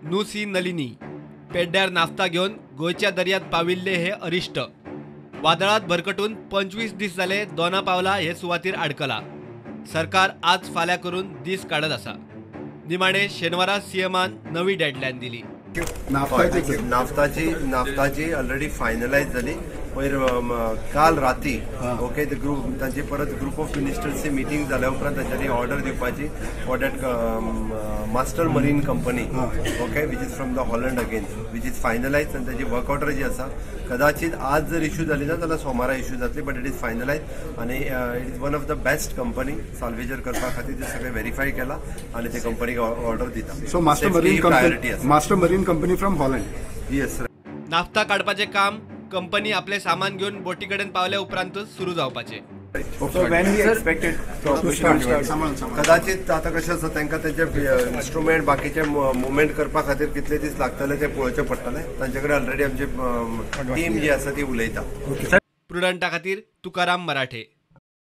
नुसी Nalini पेड्ड्यार naphtha घेऊन गोयच्या दर्यात पाविल्ले हे अरिष्ट वादळात भरकटून 25 दीस जाले दोना पावला हे सुवातीर अडकला। सरकार आज फाल्यां करून दीस काढत असा। निमाणे शेनवारा सीएमान नवी डेडलाईन दिली। नाफ्ताची ऑलरेडी फायनलाइज झाली। काल राती ओके तांची परत ग्रुप ऑफ मिनिस्टर्सची मीटिंग जाल्या उपरांत तांच्यांनी ऑर्डर दिवपाची for that master marine company okay which is from the Holland again which is finalize आनी ताची वर्क ऑर्डर जी आसा कदाचित आज जर इश्यू जाली ना जाल्यार सोमारा इश्यू जातली बट इट इज फायनलाइज आनी it is one of the best company salvager करपा खातीर ते सगळे व्हेरीफाय केला आनी ते कंपनीक ऑर्डर दिता। So master marine company from Holland yes. Naphtha काढपाचे काम कंपनी आपले सामान घेऊन बोटी कडेन पावल्या उपरांतच सुरू जावपाचे। कदाचित आता कशें आसा तांकां तेंचे इन्स्ट्रुमेंट बाकीचे मुवमेंट करपा खातीर कितले दीस लागतले ते पळोवचें पडटलें। तांचे कडेन ऑलरेडी आमची टीम जी आसा ती उलयता। प्रुडंटा खातीर तुकाराम मराठे।